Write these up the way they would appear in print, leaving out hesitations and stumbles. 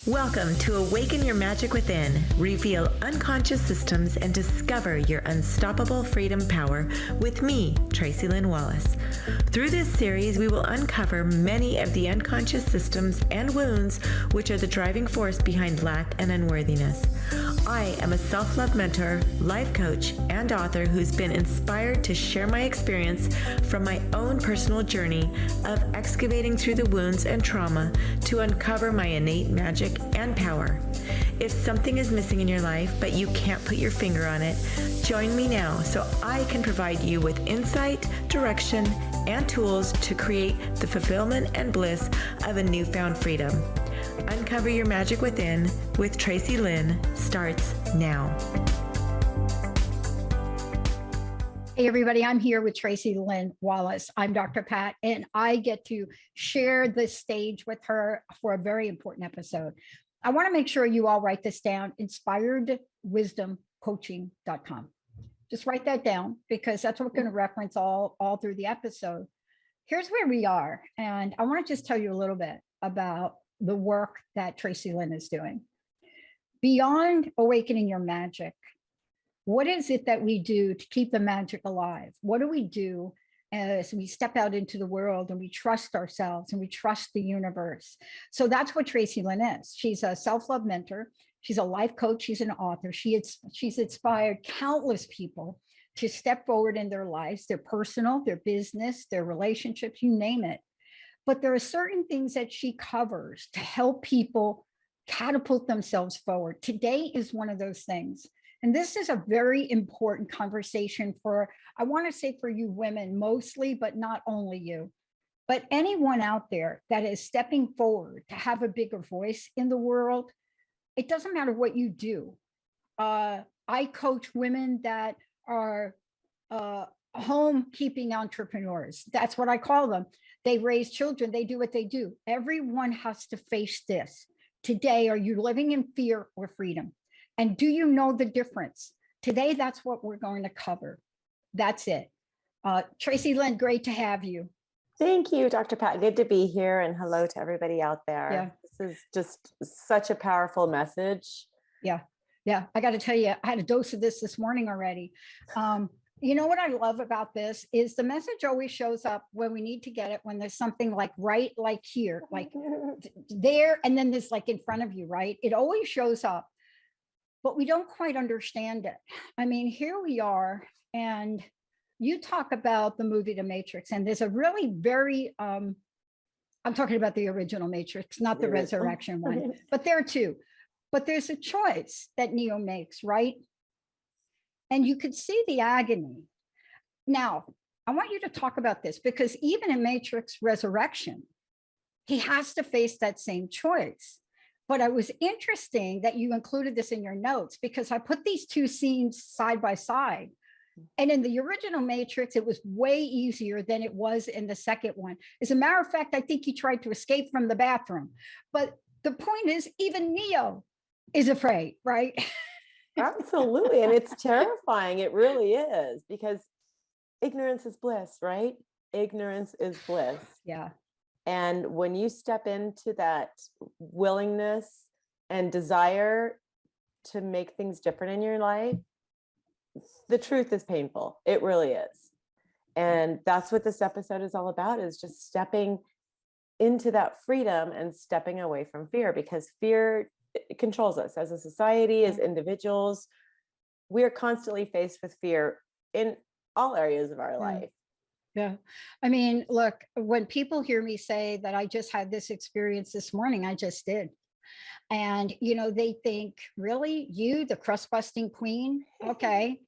Welcome to Awaken Your Magic Within. Reveal unconscious systems and discover your unstoppable freedom power with me, Tracy Lynn Wallace. Through this series, we will uncover many of the unconscious systems and wounds which are the driving force behind lack and unworthiness. I am a self-love mentor, life coach, and author who's been inspired to share my experience from my own personal journey of excavating through the wounds and trauma to uncover my innate magic and power. If something is missing in your life, but you can't put your finger on it, join me now so I can provide you with insight, direction, and tools to create the fulfillment and bliss of a newfound freedom. Uncover Your Magic Within with Tracy Lynn starts now. Hey everybody, I'm here with Tracy Lynn Wallace. I'm Dr. Pat, and I get to share the stage with her for a very important episode. I want to make sure you all write this down, inspiredwisdomcoaching.com. Just write that down because that's what we're going to reference all through the episode. Here's where we are. And I want to just tell you a little bit about the work that Tracy Lynn is doing. Beyond awakening your magic, what is it that we do to keep the magic alive? What do we do as we step out into the world and we trust ourselves and we trust the universe? So that's what Tracy Lynn is. She's a self-love mentor. She's a life coach. She's an author. She's inspired countless people to step forward in their lives, their personal, their business, their relationships, you name it. But there are certain things that she covers to help people catapult themselves forward. Today is one of those things. And this is a very important conversation for, I want to say for you women mostly, but not only you, but anyone out there that is stepping forward to have a bigger voice in the world. It doesn't matter what you do. I coach women that are home keeping entrepreneurs. That's what I call them. They raise children. They do what they do. Everyone has to face this. Today, are you living in fear or freedom? And do you know the difference? Today, that's what we're going to cover. That's it. Tracy Lynn, great to have you. Thank you, Dr. Pat. Good to be here. And hello to everybody out there. Yeah. This is just such a powerful message. Yeah. I got to tell you, I had a dose of this morning already. You know what I love about this is the message always shows up when we need to get it, when there's something like right, like here, like there, and then there's like in front of you, right? It always shows up, but we don't quite understand it. I mean, here we are, and you talk about the movie The Matrix, and there's a really very, I'm talking about the original Matrix, not the resurrection one, but there too. But there's a choice that Neo makes, right? And you could see the agony. Now, I want you to talk about this because even in Matrix Resurrection, he has to face that same choice. But it was interesting that you included this in your notes because I put these two scenes side by side. And in the original Matrix, it was way easier than it was in the second one. As a matter of fact, I think he tried to escape from the bathroom. But the point is, even Neo is afraid, right? Absolutely. And it's terrifying. It really is, because ignorance is bliss, right? Ignorance is bliss. Yeah. And when you step into that willingness and desire to make things different in your life, the truth is painful. It really is. And that's what this episode is all about, is just stepping into that freedom and stepping away from fear, because fear controls us as a society, as individuals. We are constantly faced with fear in all areas of our life. Yeah. I mean, look, when people hear me say that I just had this experience this morning, I just did. And, you know, they think, really, you, the crust busting queen? Okay.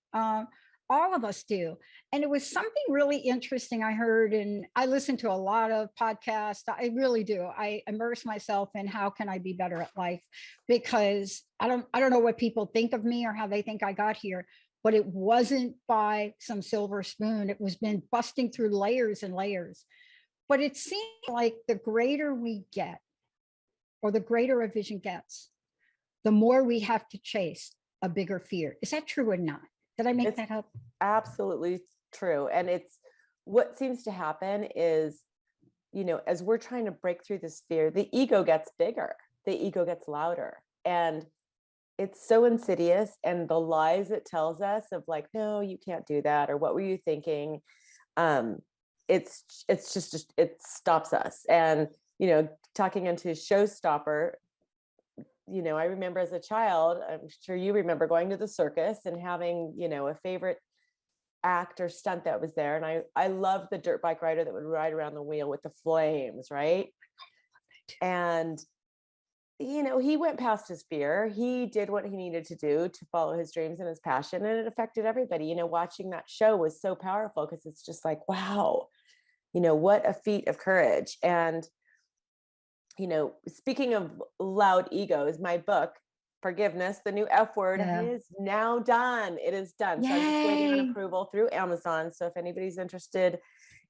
All of us do. And it was something really interesting I heard, and I listen to a lot of podcasts. I really do. I immerse myself in how can I be better at life, because I don't know what people think of me or how they think I got here, but it wasn't by some silver spoon. It was been busting through layers and layers. But it seemed like the greater we get, or the greater a vision gets, the more we have to chase a bigger fear. Is that true or not? Did I make It's that up? absolutely true. And it's what seems to happen is, as we're trying to break through this fear, the ego gets bigger, the ego gets louder. And it's so insidious. And the lies it tells us of like, no, you can't do that. Or what were you thinking? It's just, it stops us. And, talking into showstopper, I remember as a child, I'm sure you remember going to the circus and having, a favorite act or stunt that was there. And I loved the dirt bike rider that would ride around the wheel with the flames, right? And, he went past his fear. He did what he needed to do to follow his dreams and his passion. And it affected everybody. Watching that show was so powerful because it's just like, wow, what a feat of courage. And, speaking of loud egos, my book, Forgiveness, the new F word, is now done. It is done. Yay. So I'm just waiting on approval through Amazon. So if anybody's interested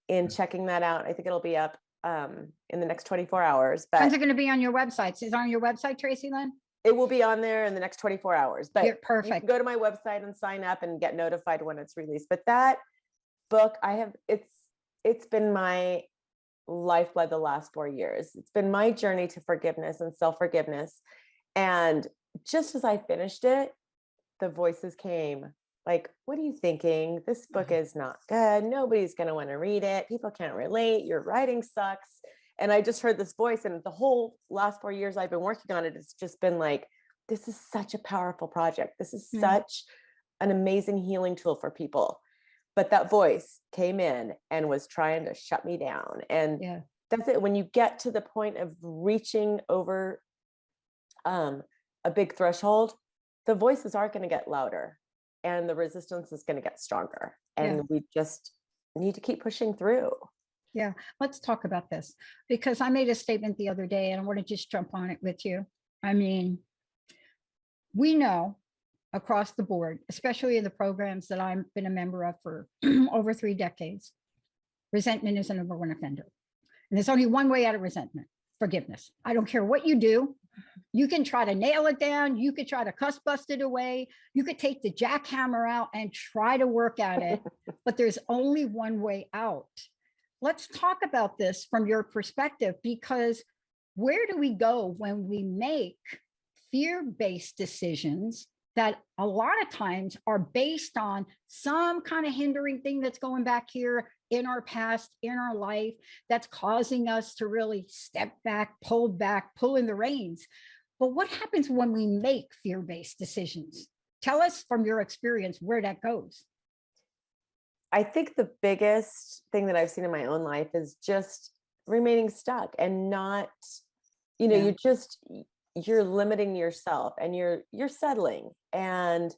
in checking that out, I think it'll be up in the next 24 hours. But when's it going to be on your website? Is it on your website, Tracy Lynn? it will be on there in the next 24 hours. But perfect. You can go to my website and sign up and get notified when it's released. But that book, it's been my lifeblood the last 4 years. It's been my journey to forgiveness and self-forgiveness. And just as I finished it, the voices came like, what are you thinking? This book is not good. Nobody's going to want to read it. People can't relate. Your writing sucks. And I just heard this voice, and the whole last 4 years I've been working on it, it's just been like, this is such a powerful project. This is such an amazing healing tool for people. But that voice came in and was trying to shut me down. And that's it. When you get to the point of reaching over a big threshold, the voices are going to get louder and the resistance is going to get stronger. And we just need to keep pushing through. Yeah, let's talk about this, because I made a statement the other day and I want to just jump on it with you. I mean, we know across the board, especially in the programs that I've been a member of for over 3 decades, resentment is the number one offender. And there's only one way out of resentment: forgiveness. I don't care what you do. You can try to nail it down. You could try to cuss bust it away. You could take the jackhammer out and try to work at it, but there's only one way out. Let's talk about this from your perspective, because where do we go when we make fear-based decisions that a lot of times are based on some kind of hindering thing that's going back here in our past, in our life, that's causing us to really step back, pull in the reins? But what happens when we make fear-based decisions? Tell us from your experience where that goes. I think the biggest thing that I've seen in my own life is just remaining stuck and not, you're limiting yourself and you're settling. And,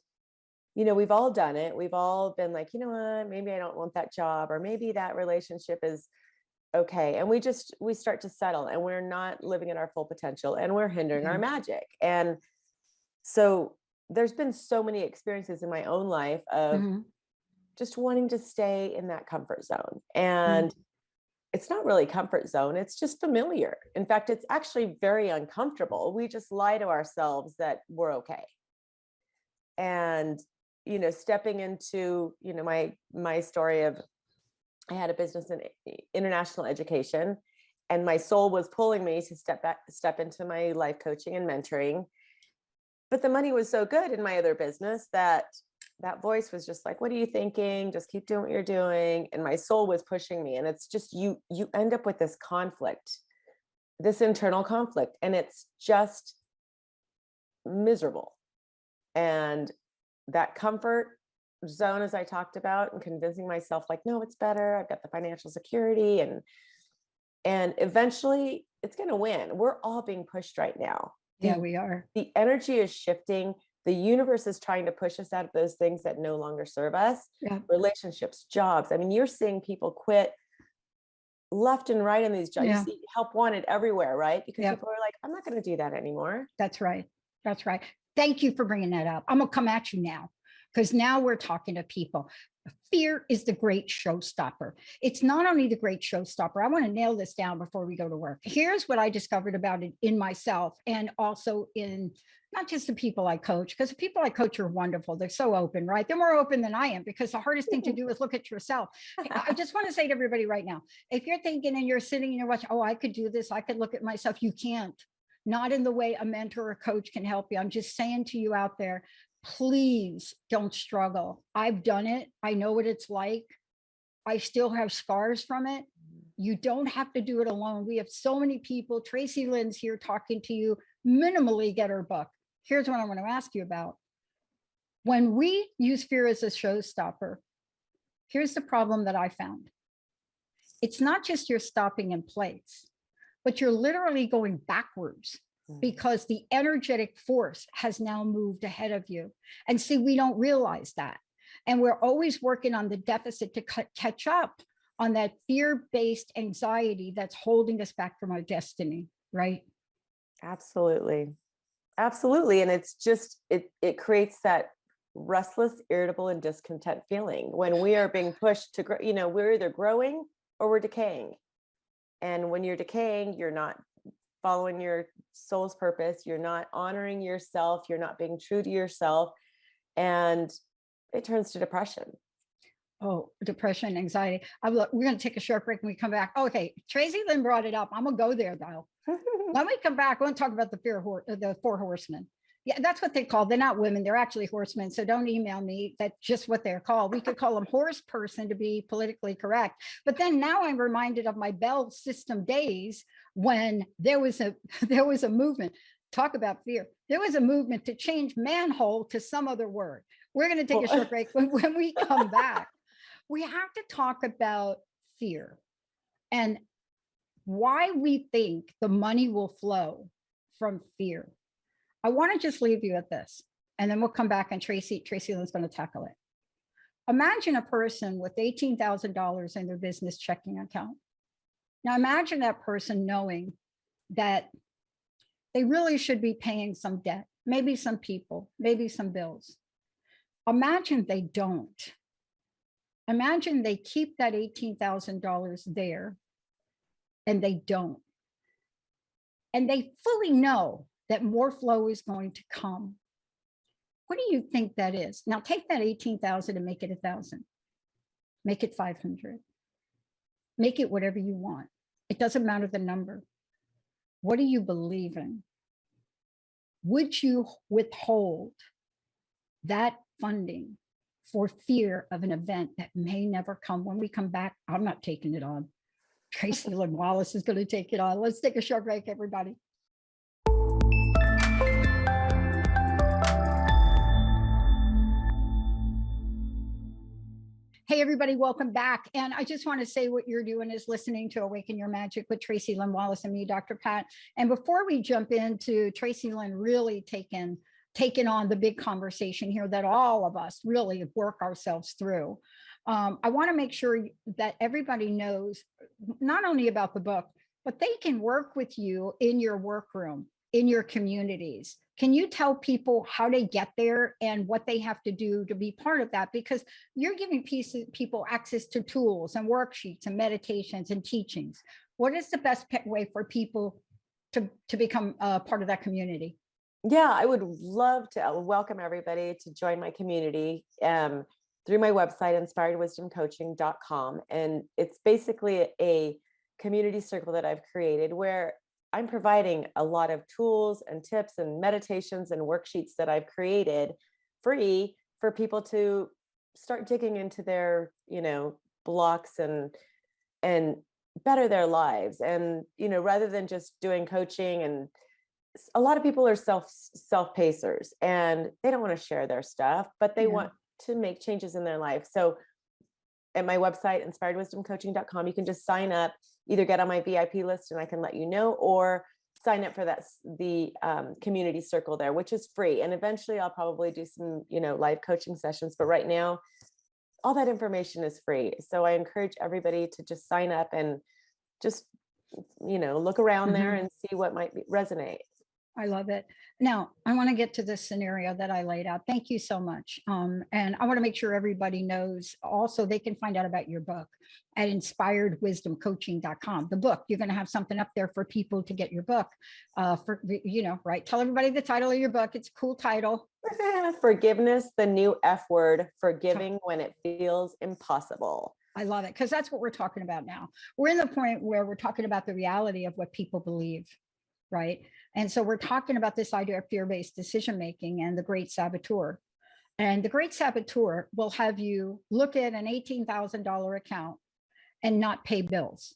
we've all done it. We've all been like, you know what, maybe I don't want that job, or maybe that relationship is okay. And we start to settle and we're not living at our full potential and we're hindering our magic. And so there's been so many experiences in my own life of just wanting to stay in that comfort zone. And it's not really comfort zone. It's just familiar. In fact, it's actually very uncomfortable. We just lie to ourselves that we're okay. And, stepping into, my story of, I had a business in international education, and my soul was pulling me to step into my life coaching and mentoring. But the money was so good in my other business that voice was just like, what are you thinking? Just keep doing what you're doing. And my soul was pushing me. And it's just, you end up with this conflict, this internal conflict, and it's just miserable. And that comfort zone, as I talked about, and convincing myself like, no, it's better. I've got the financial security, and eventually it's going to win. We're all being pushed right now. Yeah, we are. The energy is shifting. The universe is trying to push us out of those things that no longer serve us. Relationships, jobs. I mean, you're seeing people quit left and right in these jobs. You see help wanted everywhere, right? Because people are like, I'm not going to do that anymore. That's right. That's right. Thank you for bringing that up. I'm going to come at you now, because now we're talking to people. Fear is the great showstopper. It's not only the great showstopper. I want to nail this down before we go to work. Here's what I discovered about it in myself, and also in not just the people I coach, because the people I coach are wonderful. They're so open, right? They're more open than I am, because the hardest thing to do is look at yourself. I just want to say to everybody right now, if you're thinking and you're sitting and you're watching, oh, I could do this, I could look at myself, you can't. Not in the way a mentor or a coach can help you. I'm just saying to you out there, please don't struggle. I've done it. I know what it's like. I still have scars from it. You don't have to do it alone. We have so many people. Tracy Lynn's here talking to you. Minimally get her book. Here's what I want to ask you about. When we use fear as a showstopper, here's the problem that I found. It's not just you're stopping in place, but you're literally going backwards, because the energetic force has now moved ahead of you. And see, we don't realize that. And we're always working on the deficit to catch up on that fear-based anxiety that's holding us back from our destiny, right? Absolutely. Absolutely. And it's just, it creates that restless, irritable, and discontent feeling when we are being pushed to grow. You know, we're either growing or we're decaying. And when you're decaying, you're not following your soul's purpose. You're not honoring yourself. You're not being true to yourself. And it turns to depression. Oh, depression, anxiety. We're going to take a short break when we come back. Okay. Tracy Lynn brought it up. I'm going to go there though. When we come back, we're going to talk about the 4 horsemen. Yeah, that's what they call. They're not women. They're actually horsemen. So don't email me. That's just what they're called. We could call them horse person to be politically correct. But then now I'm reminded of my Bell system days when there was a movement. Talk about fear. There was a movement to change manhole to some other word. We're going to take a short break. When we come back, we have to talk about fear and why we think the money will flow from fear. I want to just leave you at this, and then we'll come back and Tracy Lynn's going to tackle it. Imagine a person with $18,000 in their business checking account. Now imagine that person knowing that they really should be paying some debt, maybe some people, maybe some bills. Imagine they don't. Imagine they keep that $18,000 there and they don't. And they fully know that more flow is going to come. What do you think that is? Now take that 18,000 and make it 1,000. Make it 500. Make it whatever you want. It doesn't matter the number. What do you believe in? Would you withhold that funding for fear of an event that may never come? When we come back, I'm not taking it on. Tracy Lynn Wallace is going to take it on. Let's take a short break, everybody. Hey, everybody, welcome back. And I just want to say what you're doing is listening to Awaken Your Magic with Tracy Lynn Wallace and me, Dr. Pat. And before we jump into Tracy Lynn really taking on the big conversation here that all of us really work ourselves through, I want to make sure that everybody knows not only about the book, but they can work with you in your workroom, in your communities. Can you tell people how they get there and what they have to do to be part of that? Because you're giving people access to tools and worksheets and meditations and teachings. What is the best way for people to become part of that community? Yeah, I would love to welcome everybody to join my community through my website, inspiredwisdomcoaching.com. And it's basically a community circle that I've created where I'm providing a lot of tools and tips and meditations and worksheets that I've created free for people to start digging into their, blocks and better their lives. And, rather than just doing coaching, and a lot of people are self-pacers and they don't want to share their stuff, but they want to make changes in their life. So at my website, inspiredwisdomcoaching.com, you can just sign up, either get on my VIP list and I can let you know, or sign up for the community circle there, which is free. And eventually I'll probably do some, live coaching sessions, but right now, all that information is free. So I encourage everybody to just sign up and just, look around there and see what might resonate. I love it. Now, I want to get to this scenario that I laid out. Thank you so much. And I want to make sure everybody knows also they can find out about your book at inspiredwisdomcoaching.com. The book, you're going to have something up there for people to get your book. Right. Tell everybody the title of your book. It's a cool title. Forgiveness, the new F word, forgiving when it feels impossible. I love it because that's what we're talking about now. We're in the point where we're talking about the reality of what people believe. Right. And so we're talking about this idea of fear-based decision-making and the great saboteur. And the great saboteur will have you look at an $18,000 account and not pay bills.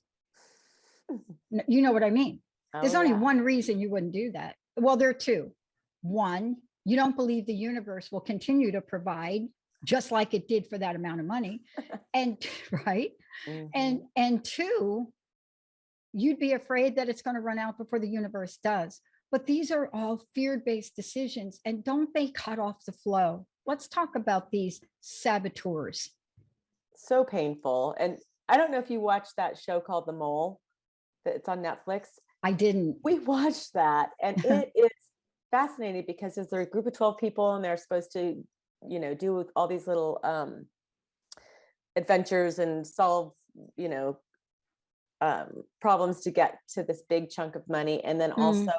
You know what I mean? There's only one reason you wouldn't do that. Well, there are two. One, you don't believe the universe will continue to provide just like it did for that amount of money. And right. Mm-hmm. And two, you'd be afraid that it's going to run out before the universe does. But these are all fear-based decisions, and don't they cut off the flow? Let's talk about these saboteurs. So painful. And I don't know if you watched that show called The Mole, it's on Netflix. I didn't. We watched that, and it is fascinating because there's a group of 12 people and they're supposed to, do all these little adventures and solve, problems to get to this big chunk of money. And then also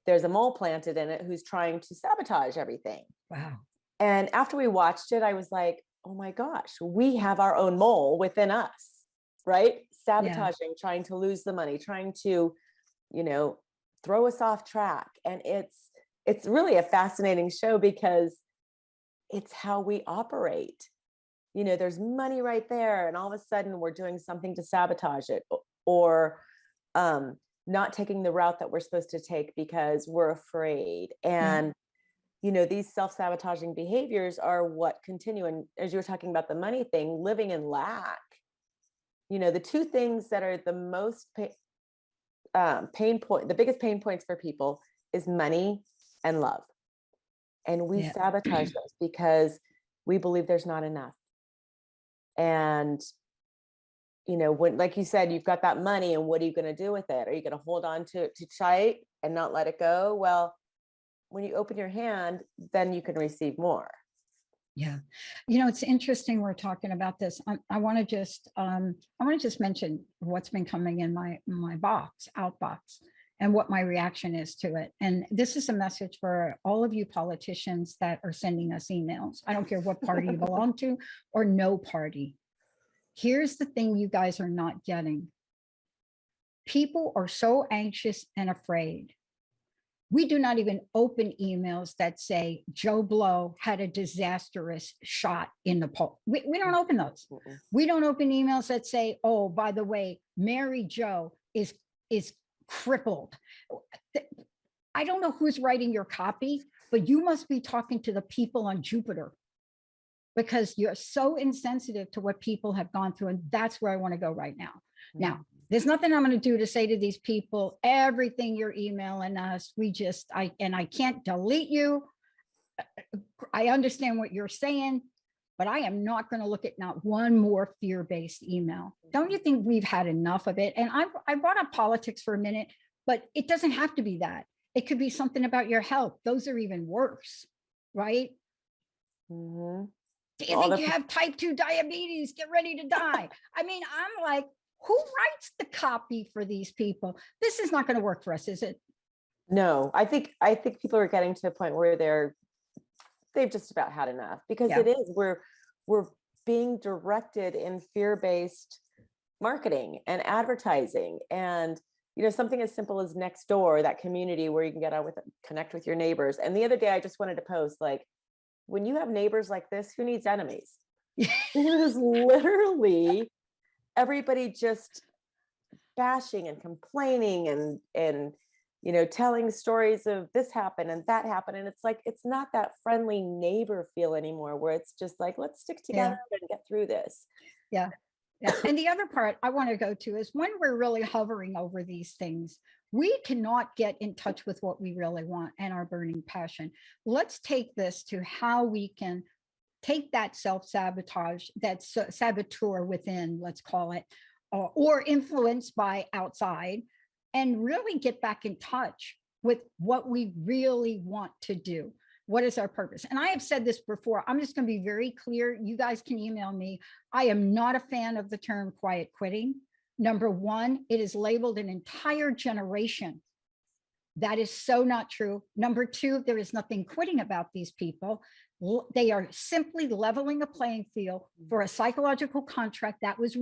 there's a mole planted in it who's trying to sabotage everything. Wow. And after we watched it, I was like, oh my gosh, we have our own mole within us, right? Sabotaging, trying to lose the money, trying to, throw us off track. And it's really a fascinating show because it's how we operate. There's money right there. And all of a sudden we're doing something to sabotage it, or not taking the route that we're supposed to take because we're afraid. And, these self-sabotaging behaviors are what continue. And as you were talking about the money thing, living in lack, the two things that are the most the biggest pain points for people is money and love. And we sabotage those because we believe there's not enough. And when, like you said, you've got that money and what are you going to do with it? Are you going to hold on to it too tight and not let it go? Well, when you open your hand, then you can receive more. Yeah. It's interesting. We're talking about this. I want to just mention what's been coming in my outbox and what my reaction is to it. And this is a message for all of you politicians that are sending us emails. I don't care what party you belong to or no party. Here's the thing you guys are not getting. People are so anxious and afraid. We do not even open emails that say Joe Blow had a disastrous shot in the poll. We don't open those. We don't open emails that say, oh, by the way, Mary Jo is crippled. I don't know who's writing your copy, but you must be talking to the people on Jupiter, because you're so insensitive to what people have gone through. And that's where I want to go right now. Now, there's nothing I'm going to do to say to these people, everything you're emailing us, I can't delete you. I understand what you're saying, but I am not going to look at not one more fear-based email. Don't you think we've had enough of it? And I brought up politics for a minute, but it doesn't have to be that. It could be something about your health. Those are even worse, right? Mm-hmm. Do you think you have type 2 diabetes? Get ready to die. I mean, I'm like, who writes the copy for these people? This is not going to work for us, is it? No, I think people are getting to a point where they've just about had enough, because it is, we're being directed in fear-based marketing and advertising, and something as simple as Nextdoor, that community where you can get out connect with your neighbors. And the other day I just wanted to post, like, when you have neighbors like this, who needs enemies? It is literally everybody just bashing and complaining and telling stories of this happened and that happened. And it's like, it's not that friendly neighbor feel anymore, where it's just like, let's stick together and get through this. Yeah. And the other part I want to go to is when we're really hovering over these things, we cannot get in touch with what we really want and our burning passion. Let's take this to how we can take that self-sabotage, that saboteur within, let's call it, or influenced by outside, and really get back in touch with what we really want to do. What is our purpose? And I have said this before. I'm just going to be very clear. You guys can email me. I am not a fan of the term quiet quitting. Number one, it is labeled an entire generation. That is so not true. Number two, there is nothing quitting about these people. They are simply leveling a playing field for a psychological contract that was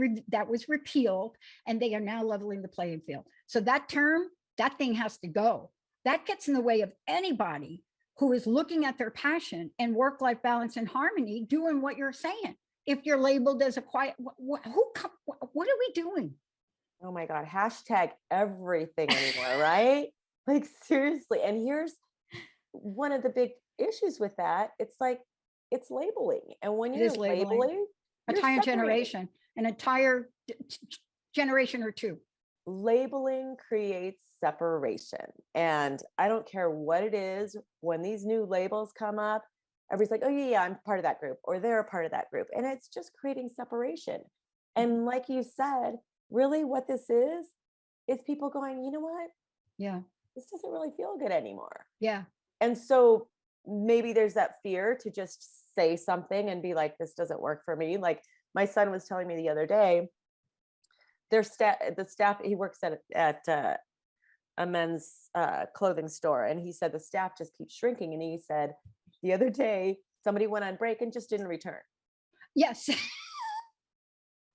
repealed, and they are now leveling the playing field. So that term, that thing has to go. That gets in the way of anybody who is looking at their passion and work-life balance and harmony, doing what you're saying. If you're labeled as a quiet, what are we doing? Oh my God, hashtag everything anymore, right? Like seriously. And here's one of the big issues with that. It's like, it's labeling. And when It you're is labeling. labeling, you're Entire separating. generation, an entire generation or two. Labeling creates separation. And I don't care what it is, when these new labels come up, everybody's like, oh yeah, I'm part of that group, or they're a part of that group. And it's just creating separation. And like you said, really what this is people going, you know what? Yeah. This doesn't really feel good anymore. Yeah. And so maybe there's that fear to just say something and be like, this doesn't work for me. Like my son was telling me the other day, the staff, he works at a men's clothing store. And he said, the staff just keeps shrinking. And he said, the other day, somebody went on break and just didn't return. Yes.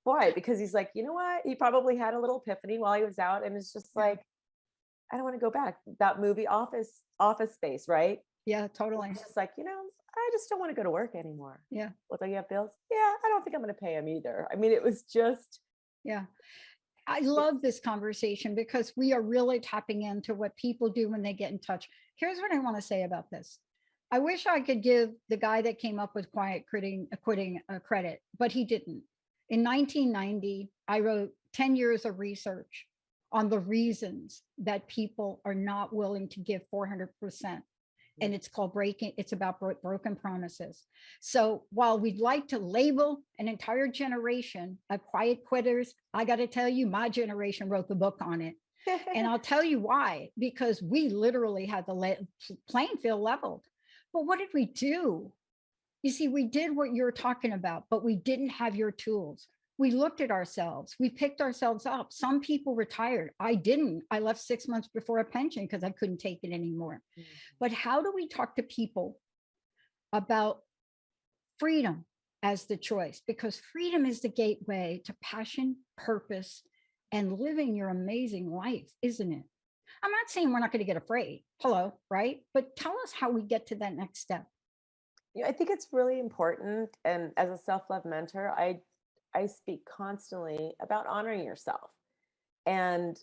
Why? Because he's like, you know what? He probably had a little epiphany while he was out. And it's just like, I don't want to go back. That movie Office Space, right? Yeah, totally. It's just like, I just don't want to go to work anymore. Yeah. Well, do you have bills? Yeah, I don't think I'm going to pay them either. I mean, it was just. Yeah. I love this conversation because we are really tapping into what people do when they get in touch. Here's what I want to say about this. I wish I could give the guy that came up with quiet quitting credit, but he didn't. In 1990, I wrote 10 years of research on the reasons that people are not willing to give 400%. And it's called it's about broken promises. So while we'd like to label an entire generation of quiet quitters, I got to tell you, my generation wrote the book on it. And I'll tell you why, because we literally had the playing field leveled. But what did we do? You see, we did what you're talking about, but we didn't have your tools. We looked at ourselves. We picked ourselves up. Some people retired. I didn't. I left 6 months before a pension because I couldn't take it anymore. Mm-hmm. But how do we talk to people about freedom as the choice? Because freedom is the gateway to passion, purpose, and living your amazing life, isn't it? I'm not saying we're not going to get afraid. Hello, right? But tell us how we get to that next step. I think it's really important. And as a self-love mentor, I speak constantly about honoring yourself. And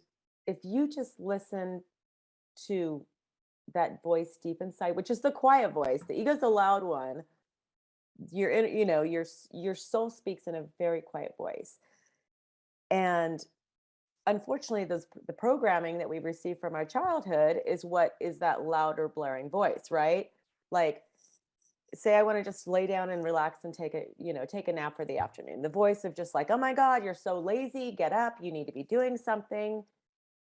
if you just listen to that voice deep inside, which is the quiet voice, the ego's the loud one, your soul speaks in a very quiet voice. And unfortunately, the programming that we receive from our childhood is what is that louder, blaring voice, right? Like, say I want to just lay down and relax and take a nap for the afternoon. The voice of just like, oh my God, you're so lazy, get up, you need to be doing something.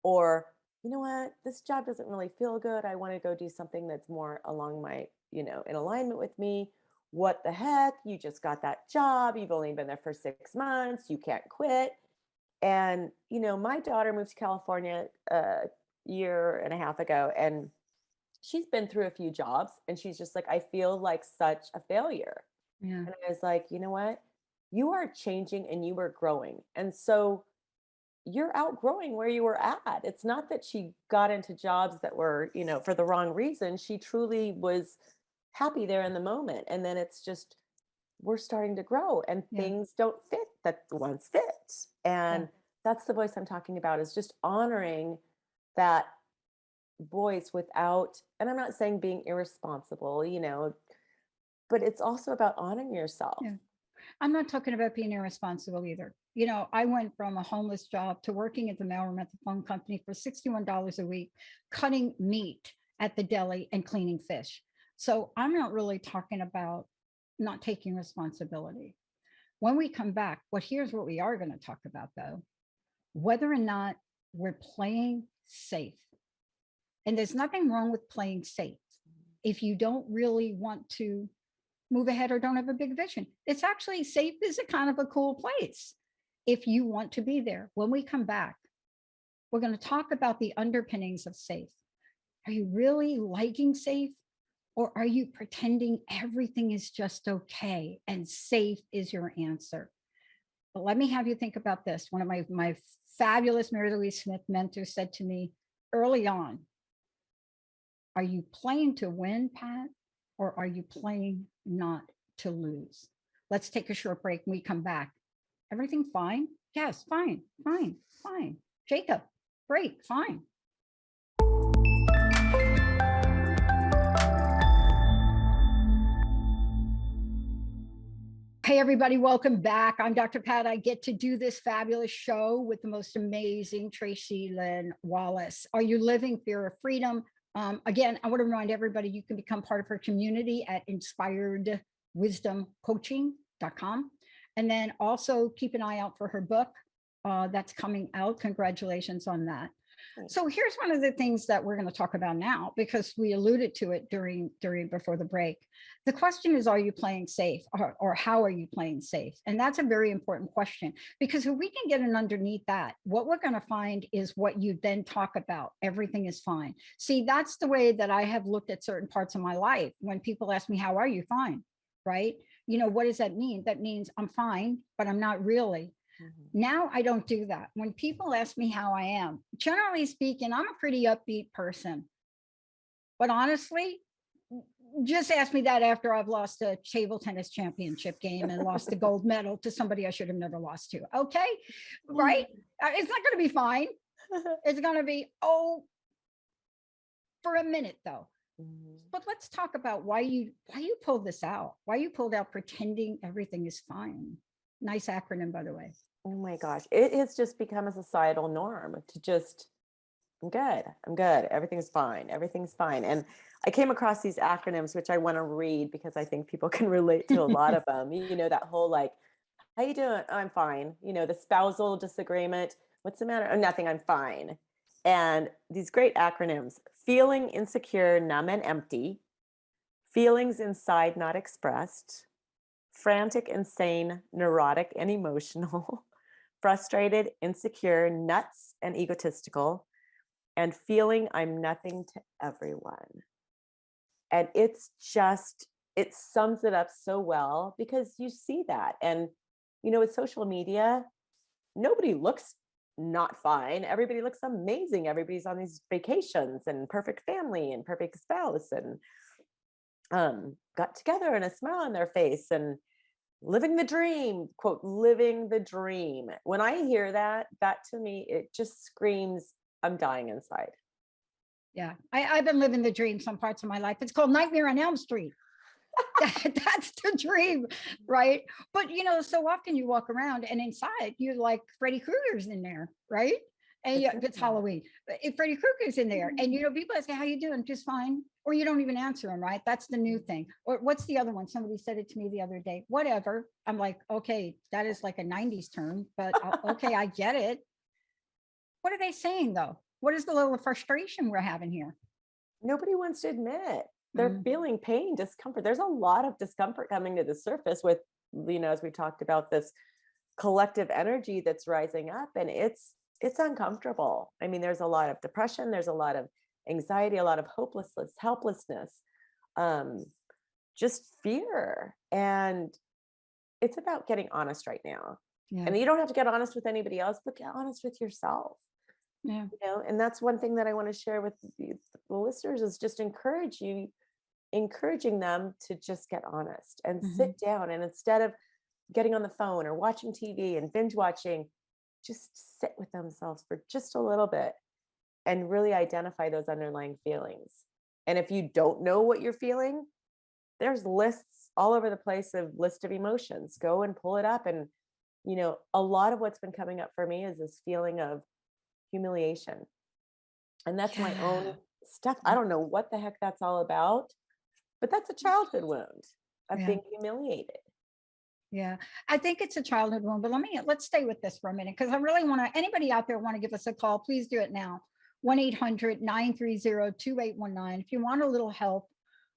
Or, you know what, this job doesn't really feel good. I want to go do something that's more along my, in alignment with me. What the heck? You just got that job. You've only been there for 6 months. You can't quit. And, my daughter moved to California a year and a half ago, and she's been through a few jobs, and she's just like, I feel like such a failure. Yeah. And I was like, you know what? You are changing and you are growing. And so you're outgrowing where you were at. It's not that she got into jobs that were, for the wrong reason. She truly was happy there in the moment. And then it's just, we're starting to grow and things don't fit that once fit. And that's the voice I'm talking about, is just honoring that voice without, and I'm not saying being irresponsible, but it's also about honoring yourself. Yeah. I'm not talking about being irresponsible either. I went from a homeless job to working at the mailroom at the phone company for $61 a week, cutting meat at the deli and cleaning fish. So I'm not really talking about not taking responsibility. When we come back, here's what we are going to talk about, though: whether or not we're playing safe And there's nothing wrong with playing safe if you don't really want to move ahead or don't have a big vision. It's actually safe is a kind of a cool place if you want to be there. When we come back, we're going to talk about the underpinnings of safe. Are you really liking safe? Or are you pretending everything is just okay and safe is your answer? But let me have you think about this. One of my fabulous Mary Louise Smith mentors said to me early on, are you playing to win, Pat? Or are you playing not to lose? Let's take a short break. When we come back. Everything fine? Yes, fine, fine, fine. Jacob, great, fine. Hey, everybody, welcome back. I'm Dr. Pat. I get to do this fabulous show with the most amazing Tracy Lynn Wallace. Are you living fear of freedom? Again, I want to remind everybody you can become part of her community at inspiredwisdomcoaching.com. And then also keep an eye out for her book that's coming out. Congratulations on that. So here's one of the things that we're going to talk about now, because we alluded to it before the break. The question is, are you playing safe, or how are you playing safe? And that's a very important question, because if we can get in underneath that, what we're going to find is what you then talk about. Everything is fine. See, that's the way that I have looked at certain parts of my life. When people ask me, how are you? Fine, right? You know, what does that mean? That means I'm fine, but I'm not really. Now I don't do that. When people ask me how I am, generally speaking, I'm a pretty upbeat person. But honestly, just ask me that after I've lost a table tennis championship game and lost the gold medal to somebody I should have never lost to. Okay, right? It's not going to be fine. It's going to be, for a minute though. But let's talk about why you pulled this out. Why you pulled out pretending everything is fine. Nice acronym, by the way. Oh my gosh. It has just become a societal norm to just, I'm good. Everything's fine. And I came across these acronyms, which I want to read because I think people can relate to a lot of them. You know, that whole like, how you doing? Oh, I'm fine. You know, the spousal disagreement. What's the matter? Oh, nothing. I'm fine. And these great acronyms: feeling insecure, numb, and empty, feelings inside not expressed, frantic, insane, neurotic, and emotional, frustrated, insecure, nuts, and egotistical, and feeling I'm nothing to everyone. And it's just, it sums it up so well, because you see that. And, you know, with social media, nobody looks not fine. Everybody looks amazing. Everybody's on these vacations and perfect family and perfect spouse and got together and a smile on their face and living the dream, quote, living the dream. When I hear that to me, it just screams, I'm dying inside. Yeah, I've been living the dream some parts of my life. It's called Nightmare on Elm Street. That's the dream, right? But you know, so often you walk around and inside you're like Freddy Krueger's in there, right? And it's Halloween. If Freddy Krueger's in there, and you know, people ask, how you doing? Just fine. Or you don't even answer them, right? That's the new thing. Or what's the other one? Somebody said it to me the other day. Whatever. I'm like, okay, that is like a 90s term, but okay, I get it. What are they saying though? What is the level of frustration we're having here? Nobody wants to admit they're feeling pain, discomfort. There's a lot of discomfort coming to the surface with, you know, as we talked about, this collective energy that's rising up, and it's uncomfortable. I mean, there's a lot of depression, there's a lot of anxiety, a lot of hopelessness, helplessness, just fear. And it's about getting honest right now. Yeah. And you don't have to get honest with anybody else, but get honest with yourself. Yeah. You know, and that's one thing that I want to share with the listeners, is just encouraging them to just get honest and sit down, and instead of getting on the phone or watching TV and binge watching, just sit with themselves for just a little bit and really identify those underlying feelings. And if you don't know what you're feeling, there's lists all over the place of list of emotions. Go and pull it up. And, you know, a lot of what's been coming up for me is this feeling of humiliation. And that's my own stuff. I don't know what the heck that's all about, but that's a childhood wound of being humiliated. Yeah, I think it's a childhood wound, but let's stay with this for a minute, because I really want to, anybody out there want to give us a call, please do it now. 1-800-930-2819. If you want a little help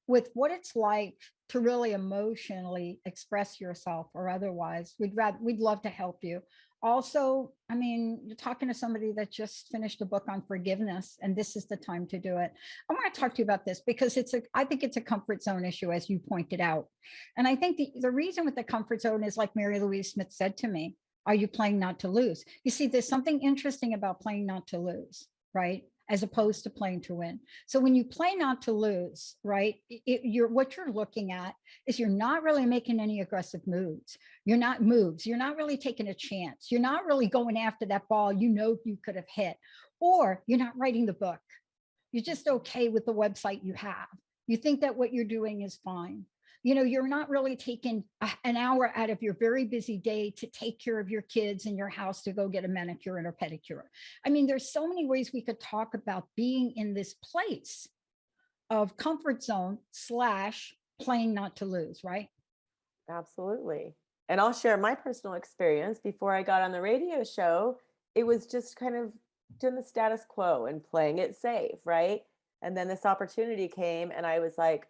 with what it's like to really emotionally express yourself or otherwise, we'd love to help you. Also, I mean, you're talking to somebody that just finished a book on forgiveness, and this is the time to do it. I want to talk to you about this because I think it's a comfort zone issue, as you pointed out. And I think the reason with the comfort zone is, like Mary Louise Smith said to me, are you playing not to lose? You see, there's something interesting about playing not to lose, right? As opposed to playing to win. So when you play not to lose, right, what you're looking at is you're not really making any aggressive moves. You're not really taking a chance. You're not really going after that ball you could have hit, or you're not writing the book. You're just okay with the website you have. You think that what you're doing is fine. You're not really taking an hour out of your very busy day to take care of your kids in your house to go get a manicure and a pedicure. I mean, there's so many ways we could talk about being in this place of comfort zone / playing not to lose, right? Absolutely. And I'll share my personal experience. Before I got on the radio show, it was just kind of doing the status quo and playing it safe, right? And then this opportunity came and I was like,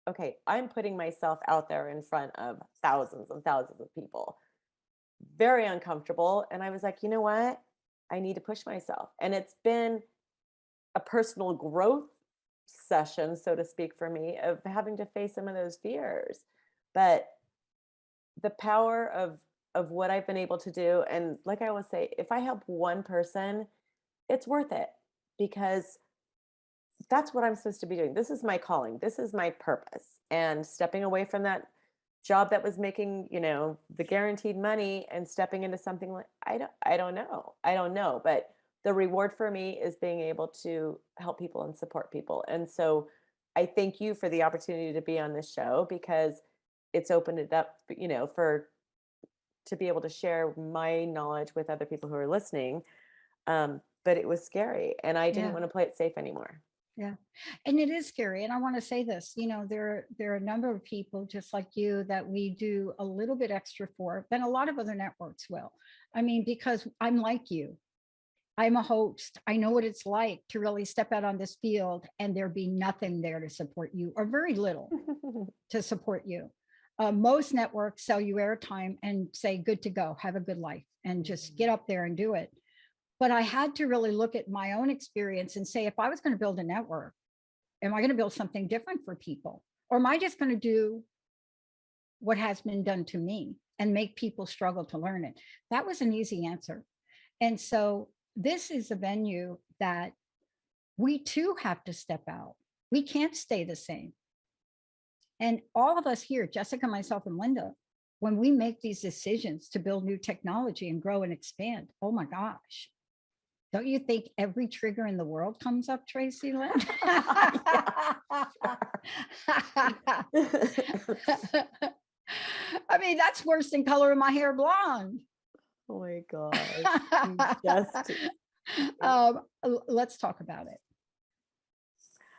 okay, I'm putting myself out there in front of thousands and thousands of people. Very uncomfortable. And I was like, you know what? I need to push myself. And it's been a personal growth session, so to speak, for me, of having to face some of those fears. But the power of what I've been able to do, and like I always say, if I help one person, it's worth it, because that's what I'm supposed to be doing. This is my calling. This is my purpose. And stepping away from that job that was making, the guaranteed money, and stepping into something like, I don't know. But the reward for me is being able to help people and support people. And so I thank you for the opportunity to be on this show, because it's opened it up, to be able to share my knowledge with other people who are listening. But it was scary, and I didn't want to play it safe anymore. Yeah. And it is scary. And I want to say this, there are a number of people just like you that we do a little bit extra for than a lot of other networks will. I mean, because I'm like you. I'm a host. I know what it's like to really step out on this field and there be nothing there to support you, or very little to support you. Most networks sell you airtime and say, good to go, have a good life, and just get up there and do it. But I had to really look at my own experience and say, if I was going to build a network, am I going to build something different for people? Or am I just going to do what has been done to me and make people struggle to learn it? That was an easy answer. And so this is a venue that we too have to step out. We can't stay the same. And all of us here, Jessica, myself, and Linda, when we make these decisions to build new technology and grow and expand, oh my gosh. Don't you think every trigger in the world comes up, Tracy Lynn? I mean, that's worse than coloring my hair blonde. Oh my gosh. Let's talk about it.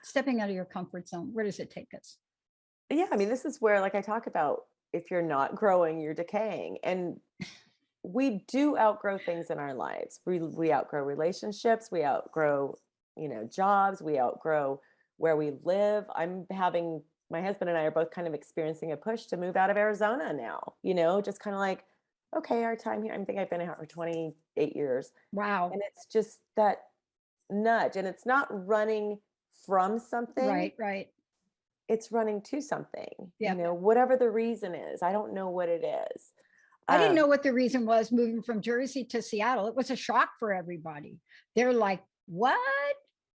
Stepping out of your comfort zone, where does it take us? Yeah, I mean, this is where, like I talk about, if you're not growing, you're decaying. And we do outgrow things in our lives. We outgrow relationships. We outgrow, jobs. We outgrow where we live. My husband and I are both kind of experiencing a push to move out of Arizona now, just kind of like, okay, our time here. I think I've been here for 28 years. Wow. And it's just that nudge, and it's not running from something. Right. It's running to something, yeah. Whatever the reason is. I don't know what it is. I didn't know what the reason was moving from Jersey to Seattle. It was a shock for everybody. They're like, what?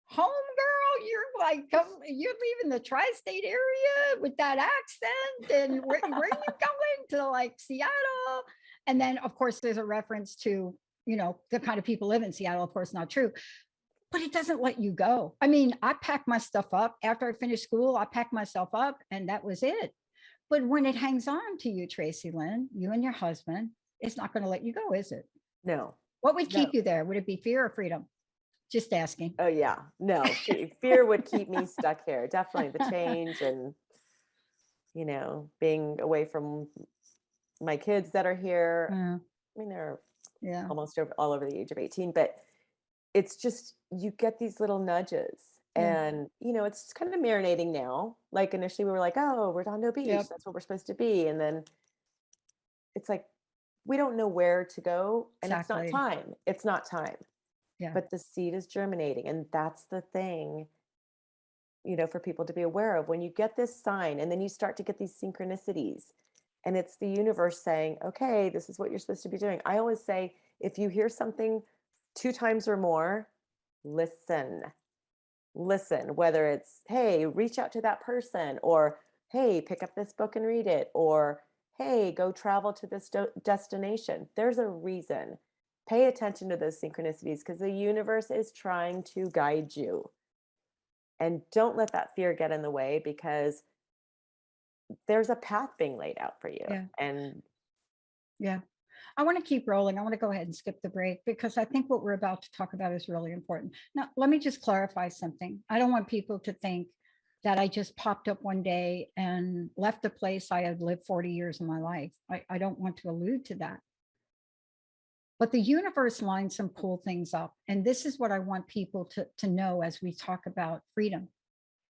Home girl? You're leaving the tri-state area with that accent? And where are you going to, like, Seattle? And then, of course, there's a reference to, the kind of people live in Seattle. Of course, not true. But it doesn't let you go. I mean, I packed my stuff up. After I finished school, I packed myself up, and that was it. But when it hangs on to you, Tracy Lynn, you and your husband, it's not going to let you go, is it? No. What would keep you there? Would it be fear or freedom? Just asking. Oh, yeah. No, fear would keep me stuck here. Definitely the change and, being away from my kids that are here. Yeah. I mean, they're almost all over the age of 18, but it's just, you get these little nudges, Yeah. and, it's kind of marinating now. Like initially we were like, oh, we're Redondo Beach. Yep. That's what we're supposed to be. And then it's like, we don't know where to go, and it's not Exactly. time. It's not time, Yeah. but the seed is germinating. And that's the thing, for people to be aware of. When you get this sign and then you start to get these synchronicities, and it's the universe saying, okay, this is what you're supposed to be doing. I always say, if you hear something 2 times or more, listen. Listen, whether it's, hey, reach out to that person, or hey, pick up this book and read it, or hey, go travel to this destination. There's a reason. Pay attention to those synchronicities, because the universe is trying to guide you. And don't let that fear get in the way, because there's a path being laid out for you. Yeah. And Yeah. I want to keep rolling. I want to go ahead and skip the break, because I think what we're about to talk about is really important. Now, let me just clarify something. I don't want people to think that I just popped up one day and left a place I had lived 40 years of my life. I don't want to allude to that. But the universe lines some cool things up. And this is what I want people to know as we talk about freedom,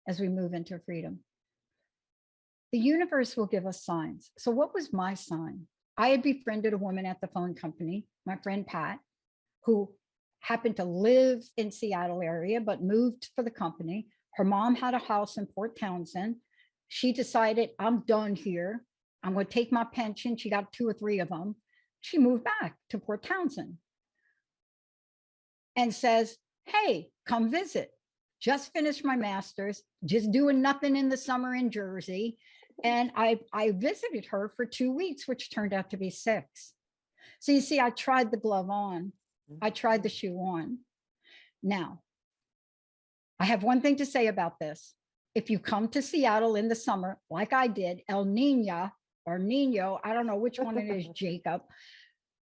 as we move into freedom. The universe will give us signs. So what was my sign? I had befriended a woman at the phone company, my friend Pat, who happened to live in Seattle area, but moved for the company. Her mom had a house in Port Townsend. She decided, I'm done here. I'm going to take my pension. She got 2 or 3 of them. She moved back to Port Townsend and says, hey, come visit. Just finished my master's, just doing nothing in the summer in Jersey. And I visited her for 2 weeks, which turned out to be 6. So you see, I tried the glove on. I tried the shoe on. Now, I have one thing to say about this. If you come to Seattle in the summer, like I did, El Nino or Nino, I don't know which one it is, Jacob.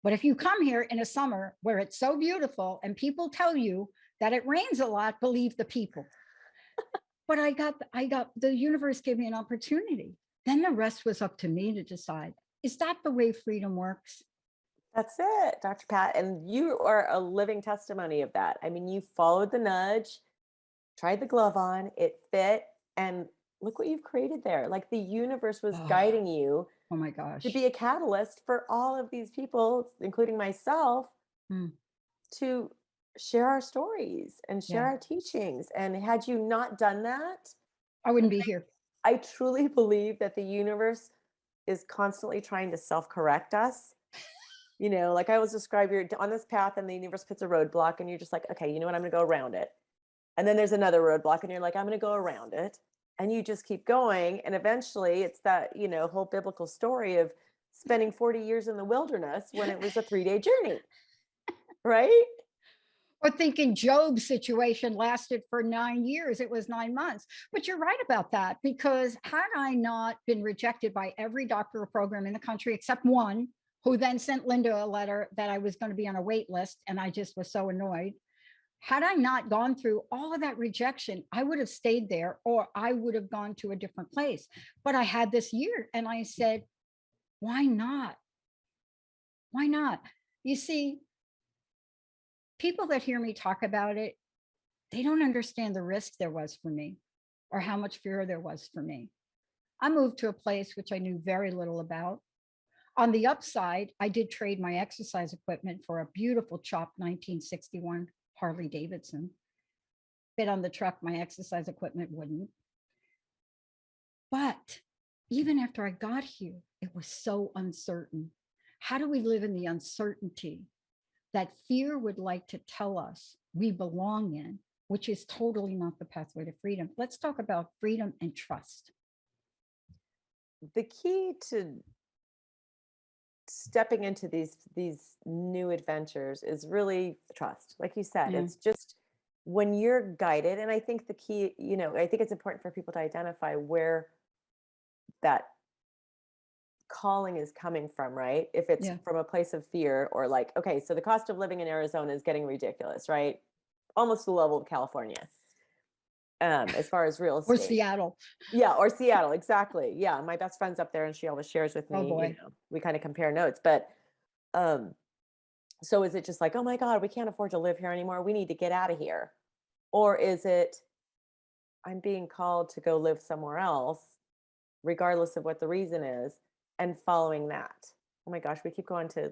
But if you come here in a summer where it's so beautiful and people tell you that it rains a lot, believe the people. But I got the universe gave me an opportunity. Then the rest was up to me to decide. Is that the way freedom works? that's it, Dr. Pat. And you are a living testimony of that. I mean, you followed the nudge, tried the glove on, it fit, and look what you've created there. Like the universe was guiding you. Oh my gosh. To be a catalyst for all of these people, including myself, to share our stories and share our teachings. And had you not done that, I wouldn't be here. I truly believe that the universe is constantly trying to self-correct us. Like I always describe, you're on this path and the universe puts a roadblock and you're just like, okay, you know what? I'm going to go around it. And then there's another roadblock and you're like, I'm going to go around it. And you just keep going. And eventually it's that, whole biblical story of spending 40 years in the wilderness when it was a 3-day journey. Right? Or thinking Job's situation lasted for 9 years. It was 9 months. But you're right about that, because had I not been rejected by every doctoral program in the country, except one, who then sent Linda a letter that I was going to be on a wait list, and I just was so annoyed. Had I not gone through all of that rejection, I would have stayed there, or I would have gone to a different place. But I had this year and I said, why not? Why not? You see, people that hear me talk about it, they don't understand the risk there was for me or how much fear there was for me. I moved to a place which I knew very little about. On the upside, I did trade my exercise equipment for a beautiful chopped 1961 Harley Davidson. Fit on the truck, my exercise equipment wouldn't. But even after I got here, it was so uncertain. How do we live in the uncertainty that fear would like to tell us we belong in, which is totally not the pathway to freedom? Let's talk about freedom and trust. The key to stepping into these new adventures is really trust. Like you said, it's just when you're guided. And I think the key, I think it's important for people to identify where that calling is coming from, right? If it's from a place of fear, or like, okay, so the cost of living in Arizona is getting ridiculous, right? Almost the level of California. As far as real estate. Or Seattle. Yeah, or Seattle, exactly. Yeah, my best friend's up there and she always shares with me, Oh boy. we kind of compare notes, but So is it just like, oh my God, we can't afford to live here anymore, we need to get out of here? Or is it, I'm being called to go live somewhere else, regardless of what the reason is, and following that? Oh my gosh, we keep going to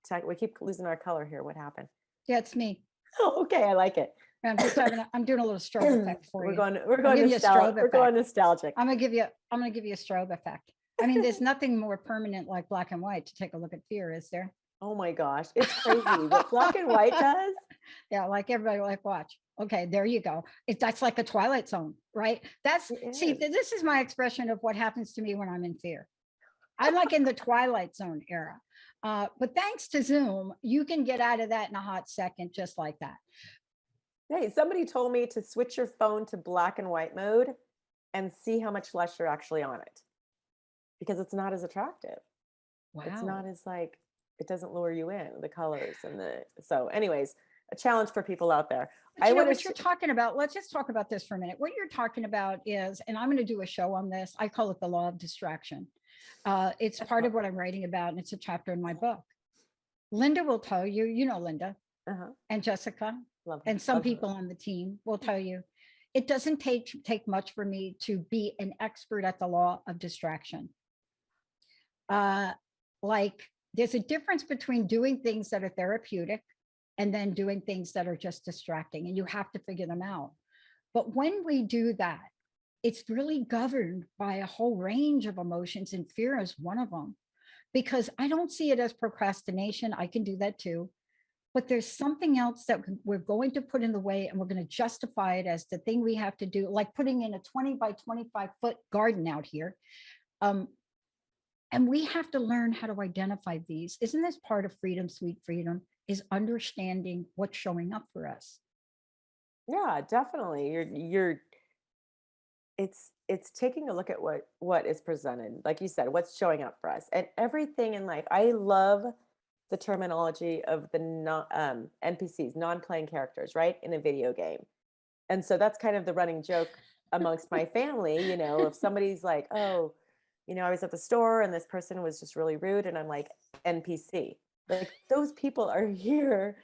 tech, we keep losing our color here. What happened? Yeah, it's me. Oh, okay, I like it. I'm just having, I'm doing a little strobe effect for We're you. going, giving you a strobe we're going effect. nostalgic. I'm gonna give you a strobe effect. I mean, there's nothing more permanent like black and white to take a look at fear, is there? Oh my gosh, it's crazy what black and white does. Yeah, like everybody like watch. Okay, there you go. That's like a twilight zone, right? That's see, this is my expression of what happens to me when I'm in fear. I'm like in the twilight zone era. But thanks to Zoom, you can get out of that in a hot second, just like that. Hey, somebody told me to switch your phone to black and white mode and see how much less you're actually on it, because it's not as attractive. Wow. It's not as like, it doesn't lure you in, the colors and the, so anyways, a challenge for people out there. But you know what you're talking about. Let's just talk about this for a minute. What you're talking about is, and I'm going to do a show on this. I call it the law of distraction. It's part of what I'm writing about, and it's a chapter in my book. Linda will tell you, you know, Linda and Jessica and some people on the team will tell you, it doesn't take much for me to be an expert at the law of distraction. Like there's a difference between doing things that are therapeutic and then doing things that are just distracting, and you have to figure them out. But when we do that, it's really governed by a whole range of emotions, and fear is one of them, because I don't see it as procrastination. I can do that too. But there's something else that we're going to put in the way, and we're going to justify it as the thing we have to do, like putting in a 20 by 25 foot garden out here. And we have to learn how to identify these. Isn't this part of freedom, sweet freedom, is understanding what's showing up for us? Yeah, definitely. It's taking a look at what is presented, like you said, what's showing up for us, and everything in life. I love the terminology of the NPCs, non-playing characters, right, in a video game. And so that's kind of the running joke amongst my family. You know, if somebody's like, oh, you know, I was at the store and this person was just really rude, and I'm like, NPC, like those people are here.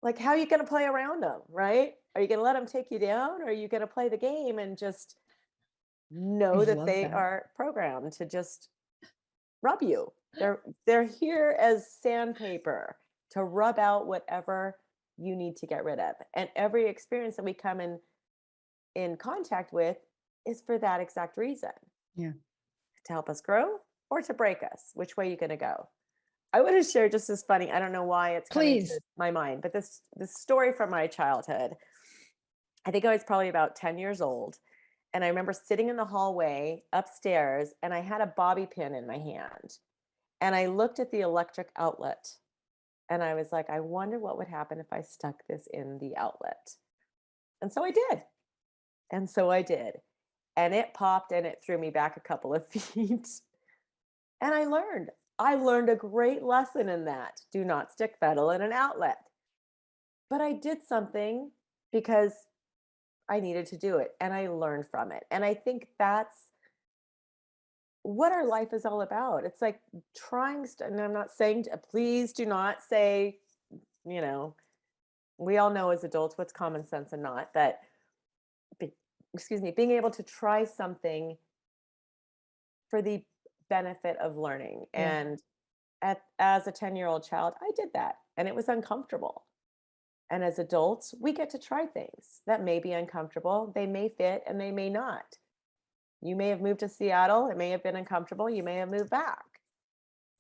Like, how are you going to play around them, right? Are you going to let them take you down, or are you going to play the game and just know that they are programmed to just rub you? They're here as sandpaper to rub out whatever you need to get rid of. And every experience that we come in contact with is for that exact reason. Yeah. To help us grow or to break us. Which way are you going to go? I want to share just as funny. I don't know why it's coming to my mind, but this story from my childhood. I think I was probably about 10 years old. And I remember sitting in the hallway upstairs, and I had a bobby pin in my hand. And I looked at the electric outlet, and I was like, I wonder what would happen if I stuck this in the outlet. And so I did. And it popped, and it threw me back a couple of feet. And I learned a great lesson in that. Do not stick metal in an outlet. But I did something because I needed to do it, and I learned from it. And I think that's what our life is all about. It's like trying, and I'm not saying, please do not say, you know, we all know as adults what's common sense and not, that, being able to try something for the benefit of learning. Yeah. And as a 10-year-old child, I did that, and it was uncomfortable. And as adults, we get to try things that may be uncomfortable. They may fit and they may not. You may have moved to Seattle. It may have been uncomfortable. You may have moved back.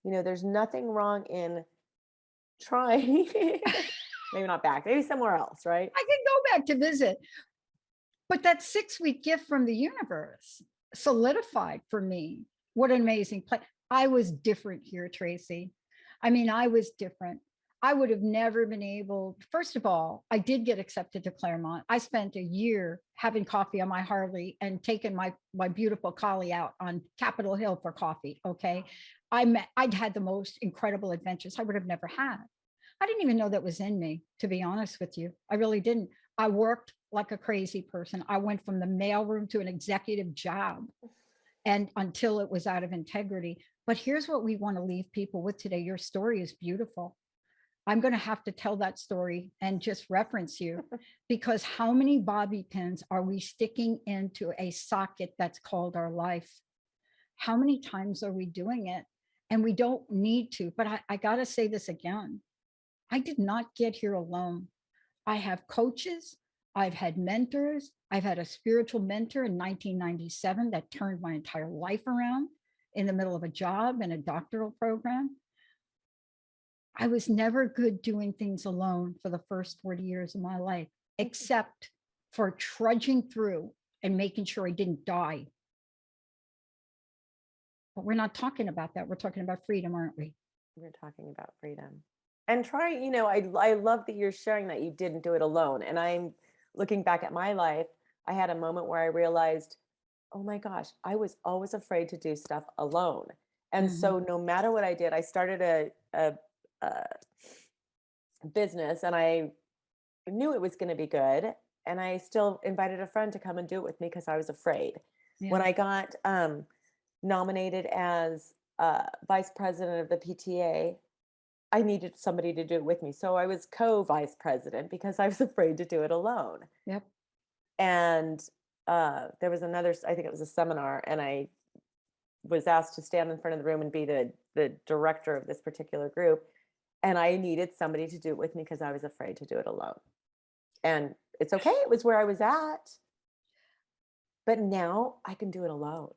You know, there's nothing wrong in trying. Maybe not back, maybe somewhere else, right? I can go back to visit. But that 6-week gift from the universe solidified for me. What an amazing place. I was different here, Tracy. I mean, I was different. I would have never been able, first of all, I did get accepted to Claremont. I spent a year having coffee on my Harley and taking my beautiful collie out on Capitol Hill for coffee, okay? I'd had the most incredible adventures I would have never had. I didn't even know that was in me, to be honest with you. I really didn't. I worked like a crazy person. I went from the mailroom to an executive job, and until it was out of integrity. But here's what we want to leave people with today. Your story is beautiful. I'm going to have to tell that story and just reference you, because how many bobby pins are we sticking into a socket that's called our life? How many times are we doing it? And we don't need to. But I got to say this again. I did not get here alone. I have coaches. I've had mentors. I've had a spiritual mentor in 1997 that turned my entire life around in the middle of a job and a doctoral program. I was never good doing things alone for the first 40 years of my life, except for trudging through and making sure I didn't die. But we're not talking about that. We're talking about freedom, aren't we? We're talking about freedom. And try, I love that you're sharing that you didn't do it alone. And I'm looking back at my life, I had a moment where I realized, oh my gosh, I was always afraid to do stuff alone. And so no matter what I did, I started a business, and I knew it was going to be good. And I still invited a friend to come and do it with me because I was afraid. When I got nominated as vice president of the PTA, I needed somebody to do it with me. So I was co-vice president because I was afraid to do it alone. Yep. And there was another, I think it was a seminar, and I was asked to stand in front of the room and be the director of this particular group. And I needed somebody to do it with me because I was afraid to do it alone. And it's okay. It was where I was at. But now I can do it alone.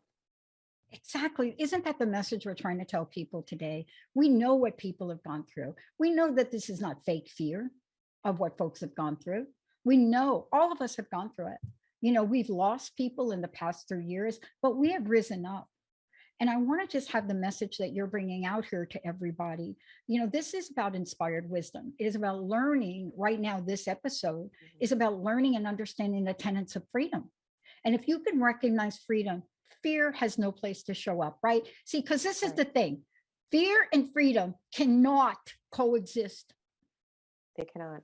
Exactly. Isn't that the message we're trying to tell people today? We know what people have gone through. We know that this is not fake fear of what folks have gone through. We know all of us have gone through it. We've lost people in the past 3 years, but we have risen up. And I want to just have the message that you're bringing out here to everybody. This is about inspired wisdom. It is about learning. Right now, this episode is about learning and understanding the tenets of freedom. And if you can recognize freedom, fear has no place to show up, right? See, because this is the thing. Fear and freedom cannot coexist. They cannot.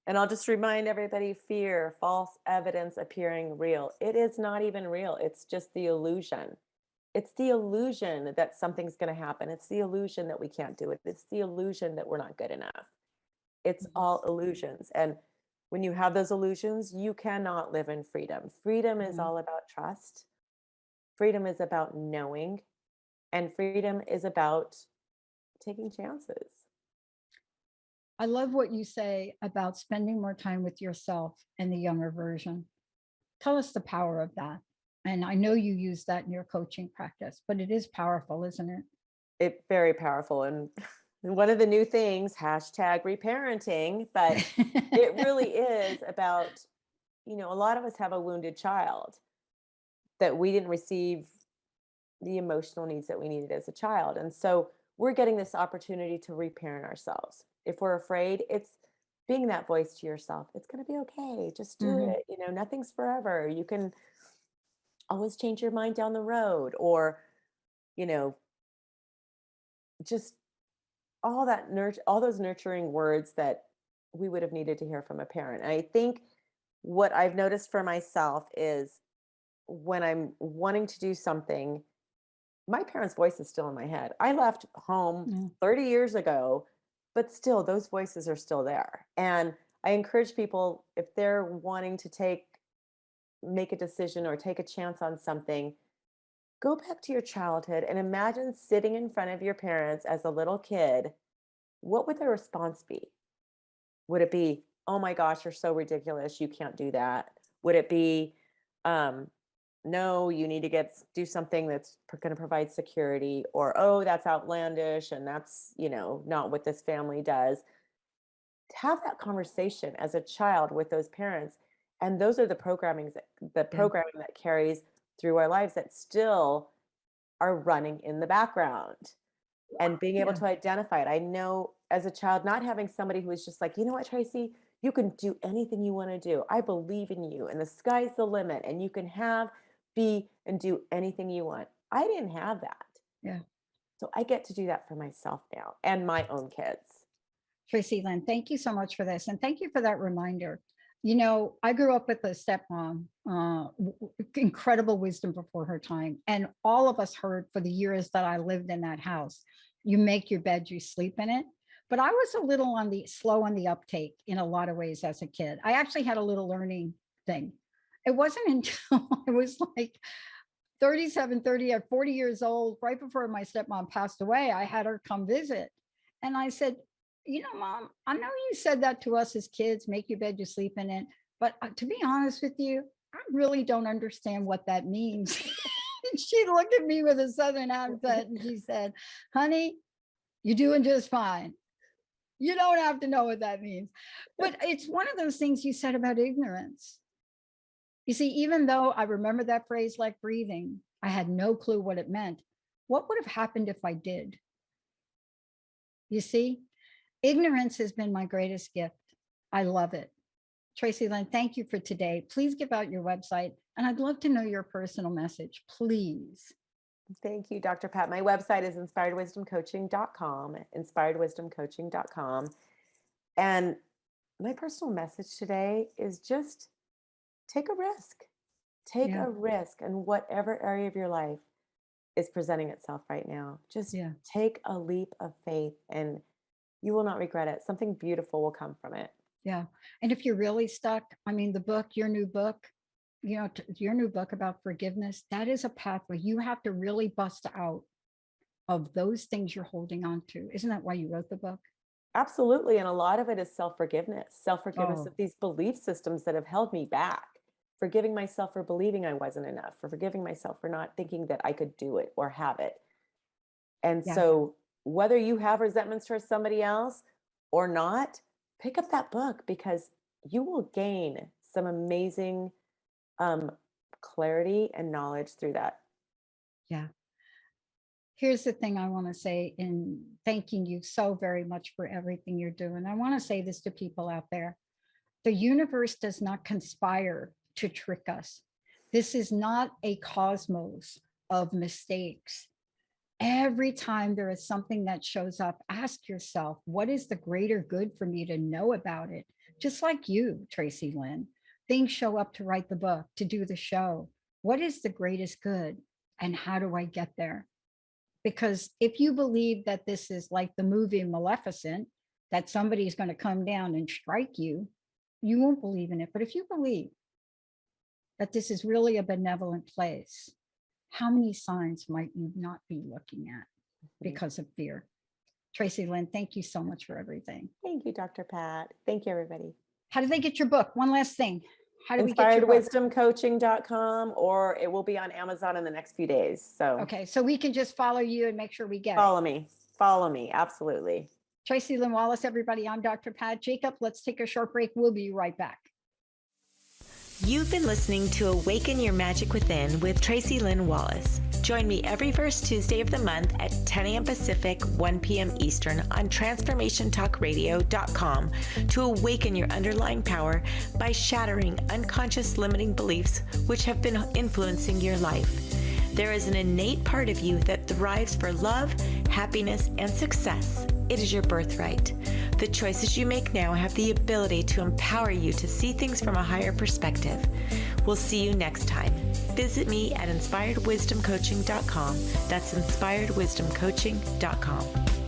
And I'll just remind everybody, fear, false evidence appearing real. It is not even real. It's just the illusion. It's the illusion that something's going to happen. It's the illusion that we can't do it. It's the illusion that we're not good enough. It's all illusions. And when you have those illusions, you cannot live in freedom. Freedom is all about trust. Freedom is about knowing. And freedom is about taking chances. I love what you say about spending more time with yourself and the younger version. Tell us the power of that. And I know you use that in your coaching practice, but it is powerful, isn't it? It's very powerful. And one of the new things, hashtag reparenting, but it really is about, a lot of us have a wounded child that we didn't receive the emotional needs that we needed as a child. And so we're getting this opportunity to reparent ourselves. If we're afraid, it's being that voice to yourself. It's going to be okay. Just do it. Nothing's forever. You can always change your mind down the road, or, just all those nurturing words that we would have needed to hear from a parent. And I think what I've noticed for myself is when I'm wanting to do something, my parents' voice is still in my head. I left home 30 years ago, but still those voices are still there. And I encourage people, if they're wanting to make a decision or take a chance on something, go back to your childhood and imagine sitting in front of your parents as a little kid. What would their response be? Would it be, oh my gosh, you're so ridiculous, you can't do that? Would it be, no, you need to do something that's going to provide security? Or, oh, that's outlandish and that's, not what this family does. Have that conversation as a child with those parents. And those are the programming that carries through our lives that still are running in the background, and being able to identify it. I know as a child, not having somebody who was just like, you know what, Tracy, you can do anything you want to do. I believe in you and the sky's the limit and you can be and do anything you want. I didn't have that. Yeah. So I get to do that for myself now and my own kids. Tracy Lynn, thank you so much for this. And thank you for that reminder. I grew up with a stepmom, incredible wisdom before her time. And all of us heard for the years that I lived in that house, you make your bed, you sleep in it. But I was a little on the slow on the uptake in a lot of ways as a kid. I actually had a little learning thing. It wasn't until I was like 37, 30, or 40 years old, right before my stepmom passed away, I had her come visit. And I said, you know, Mom, I know you said that to us as kids, make your bed, you sleep in it. But to be honest with you, I really don't understand what that means. And she looked at me with a Southern accent and she said, honey, you're doing just fine. You don't have to know what that means. But it's one of those things you said about ignorance. You see, even though I remember that phrase like breathing, I had no clue what it meant. What would have happened if I did? You see, ignorance has been my greatest gift. I love it. Tracy Lynn, thank you for today. Please give out your website, and I'd love to know your personal message, please. Thank you, Dr. Pat. My website is inspiredwisdomcoaching.com, inspiredwisdomcoaching.com. And my personal message today is just take a risk. Take a risk in whatever area of your life is presenting itself right now. Just take a leap of faith and you will not regret it. Something beautiful will come from it. Yeah. And if you're really stuck, I mean, the book, your new book, you know, your new book about forgiveness, that is a pathway. You have to really bust out of those things you're holding on to. Isn't that why you wrote the book? Absolutely. And a lot of it is self-forgiveness of these belief systems that have held me back, forgiving myself for believing I wasn't enough, for forgiving myself for not thinking that I could do it or have it. And so whether you have resentments towards somebody else or not, pick up that book because you will gain some amazing clarity and knowledge through that. Yeah. Here's the thing I want to say in thanking you so very much for everything you're doing. I want to say this to people out there. The universe does not conspire to trick us. This is not a cosmos of mistakes. Every time there is something that shows up, ask yourself, what is the greater good for me to know about it? Just like you, Tracy Lynn, things show up to write the book, to do the show. What is the greatest good? And how do I get there? Because if you believe that this is like the movie Maleficent, that somebody is going to come down and strike you, you won't believe in it. But if you believe that this is really a benevolent place, how many signs might you not be looking at because of fear? Tracy Lynn, thank you so much for everything. Thank you, Dr. Pat. Thank you, everybody. How do they get your book? One last thing. How do we get your book? InspiredWisdomCoaching.com, or it will be on Amazon in the next few days. So okay, so we can just follow you and make sure we get it. Follow me. Absolutely. Tracy Lynn Wallace, everybody. I'm Dr. Pat Jacob. Let's take a short break. We'll be right back. You've been listening to Awaken Your Magic Within with Tracy Lynn Wallace. Join me every first Tuesday of the month at 10 a.m. Pacific, 1 p.m. Eastern on transformationtalkradio.com to awaken your underlying power by shattering unconscious limiting beliefs which have been influencing your life. There is an innate part of you that thrives for love, happiness, and success. It is your birthright. The choices you make now have the ability to empower you to see things from a higher perspective. We'll see you next time. Visit me at inspiredwisdomcoaching.com. That's inspiredwisdomcoaching.com.